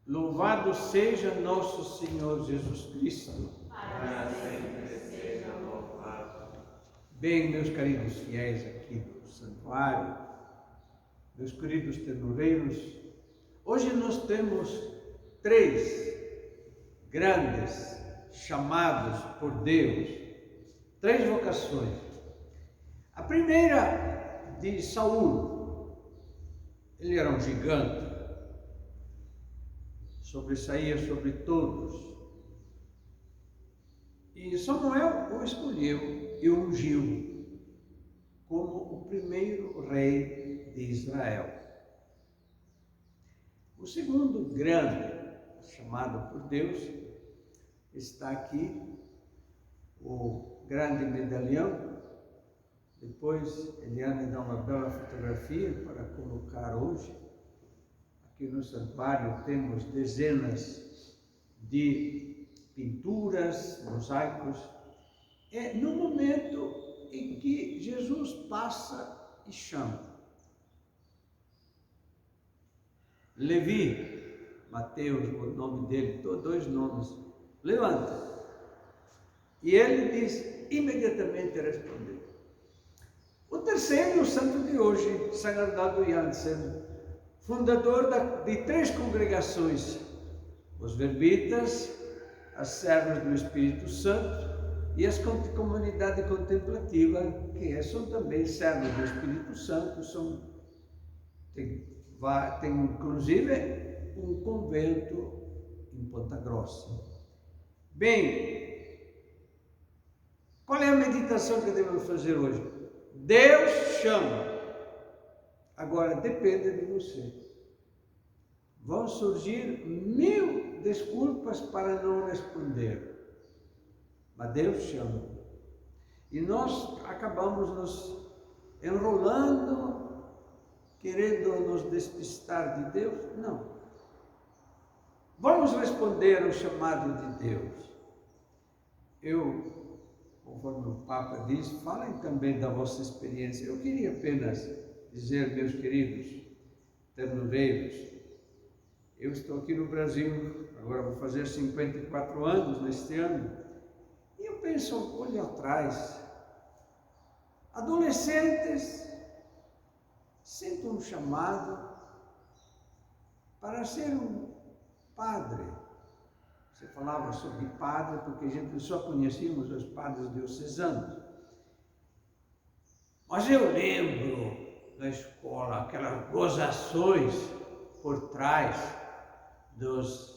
Louvado seja nosso Senhor Jesus Cristo. Para sempre seja louvado. Bem, meus queridos fiéis aqui do santuário, meus queridos tenoreiros, hoje nós temos 3 grandes chamados por Deus, 3 vocações. A primeira de Saul, ele era um gigante, sobressaía sobre todos. E Samuel o escolheu e o ungiu como o primeiro rei de Israel. O segundo grande chamado por Deus está aqui, o grande medalhão. Depois Eliane dá uma bela fotografia para colocar hoje. Aqui no santuário temos dezenas de pinturas, mosaicos. É no momento em que Jesus passa e chama. Levi, Mateus, o nome dele, 2 nomes, levanta. E ele diz, imediatamente respondeu. O terceiro, o santo de hoje, Sagardado Jansen, fundador de 3 congregações, os verbitas, as servas do Espírito Santo e as comunidade contemplativa, que são também servas do Espírito Santo, tem inclusive um convento em Ponta Grossa. Bem, qual é a meditação que devemos fazer hoje? Deus chama. Agora depende de você. Vão surgir 1000 desculpas para não responder. Mas Deus chama. E nós acabamos nos enrolando, querendo nos despistar de Deus? Não. Vamos responder ao chamado de Deus. Conforme o Papa diz, falem também da vossa experiência. Eu queria apenas dizer, meus queridos terneiros, eu estou aqui no Brasil, agora vou fazer 54 anos neste ano, e eu penso, olho atrás, adolescentes sentem um chamado para ser um padre. Você falava sobre padre porque a gente só conhecíamos os padres diocesanos. Mas eu lembro na escola aquelas gozações por trás dos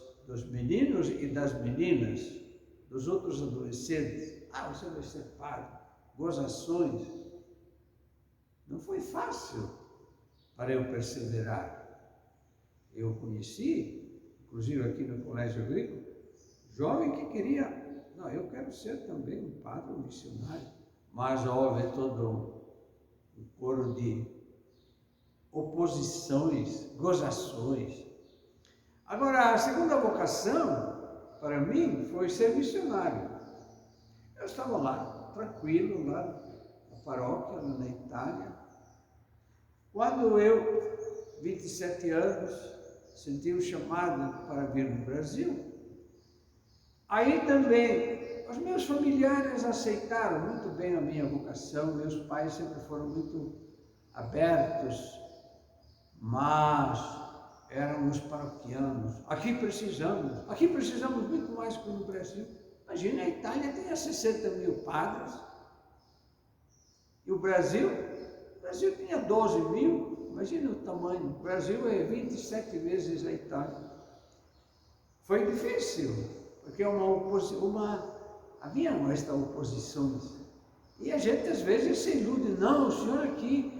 meninos e das meninas, dos outros adolescentes. Ah, você vai ser padre. Gozações. Não foi fácil para eu perseverar. Eu conheci, inclusive aqui no Colégio Agrícola, jovem que queria, não, eu quero ser também um padre, um missionário. Mas houve todo um coro de oposições, gozações. Agora, a segunda vocação, para mim, foi ser missionário. Eu estava lá, tranquilo, lá na paróquia, lá na Itália. Quando eu, 27 anos, senti um chamado para vir no Brasil, aí também os meus familiares aceitaram muito bem a minha vocação, meus pais sempre foram muito abertos, mas éramos paroquianos. Aqui precisamos muito mais que no Brasil. Imagina, a Itália tem 60 mil padres, e o Brasil tinha 12 mil, imagina o tamanho, o Brasil é 27 vezes a Itália. Foi difícil, porque havia esta oposição. E a gente às vezes se ilude, não, o senhor aqui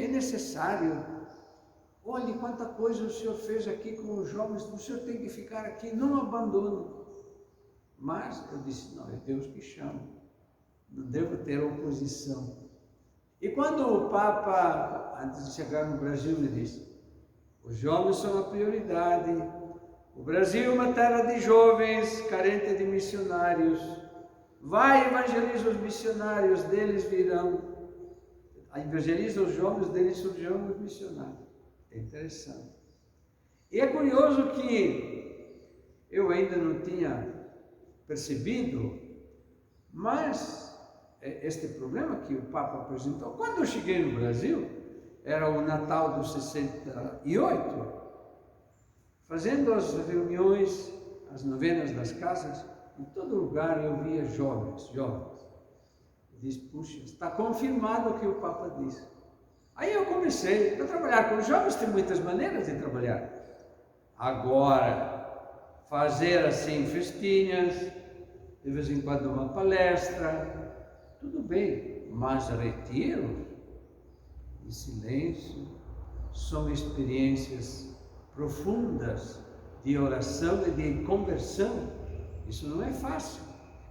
é necessário. Olhe quanta coisa o senhor fez aqui com os jovens, o senhor tem que ficar aqui, não abandono. Mas eu disse, não, é Deus que chama, não devo ter oposição. E quando o Papa, antes de chegar no Brasil, ele disse, os jovens são a prioridade, o Brasil é uma terra de jovens, carente de missionários. Vai, evangeliza os missionários, deles virão. Evangeliza os jovens, deles surgirão os missionários. É interessante. E é curioso que eu ainda não tinha percebido, mas este problema que o Papa apresentou, quando eu cheguei no Brasil, era o Natal de 68, fazendo as reuniões, as novenas das casas, em todo lugar eu via jovens. Diz, puxa, está confirmado o que o Papa disse. Aí eu comecei a trabalhar com os jovens, tem muitas maneiras de trabalhar. Agora, fazer assim festinhas, de vez em quando uma palestra, tudo bem, mas retiro e silêncio são experiências profundas de oração e de conversão. Isso não é fácil.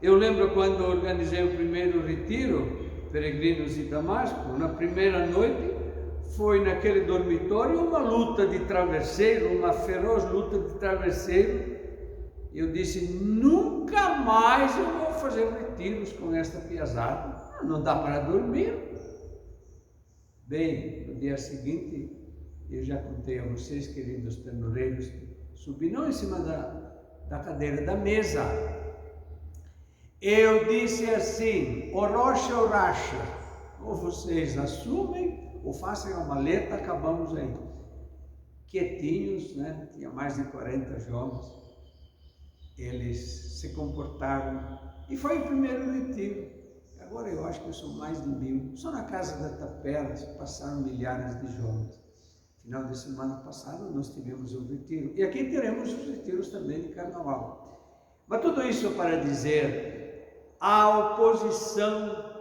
Eu lembro quando organizei o primeiro retiro, Peregrinos de Damasco, na primeira noite, foi naquele dormitório uma luta de travesseiro, uma feroz luta de travesseiro. Eu disse, nunca mais eu vou fazer retiros com esta piazada, não dá para dormir. Bem, no dia seguinte, eu já contei a vocês, queridos tenoreiros, subi não em cima da cadeira, da mesa. Eu disse assim, o rocha ou racha, ou vocês assumem, ou façam a maleta, acabamos aí. Quietinhos, né? Tinha mais de 40 jovens, eles se comportaram, e foi o primeiro retiro. Agora eu acho que são mais de 1000, só na casa da Tapera passaram milhares de jovens. Final de semana passada nós tivemos um retiro, e aqui teremos os retiros também de carnaval. Mas tudo isso para dizer, a oposição,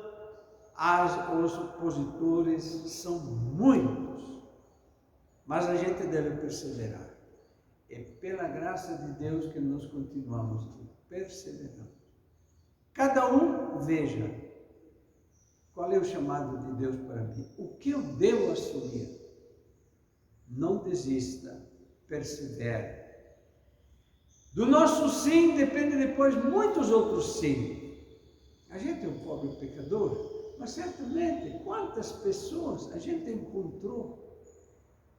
os opositores são muitos, mas a gente deve perseverar. É pela graça de Deus que nós continuamos perseverando. Cada um veja qual é o chamado de Deus para mim, o que eu devo assumir. Não desista, persevere. Do nosso sim depende depois muitos outros sim. A gente é um pobre pecador, mas certamente quantas pessoas a gente encontrou,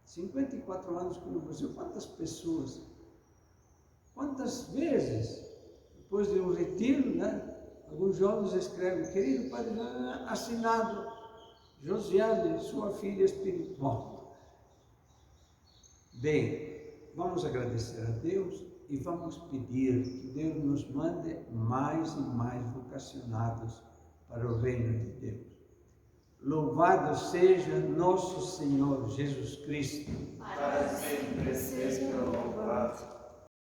54 anos aqui no Brasil, quantas pessoas, quantas vezes, depois de um retiro, né, alguns jovens escrevem, querido Padre, assinado Josiane, sua filha espiritual. Bem, vamos agradecer a Deus e vamos pedir que Deus nos mande mais e mais vocacionados para o reino de Deus. Louvado seja nosso Senhor Jesus Cristo. Para sempre seja louvado.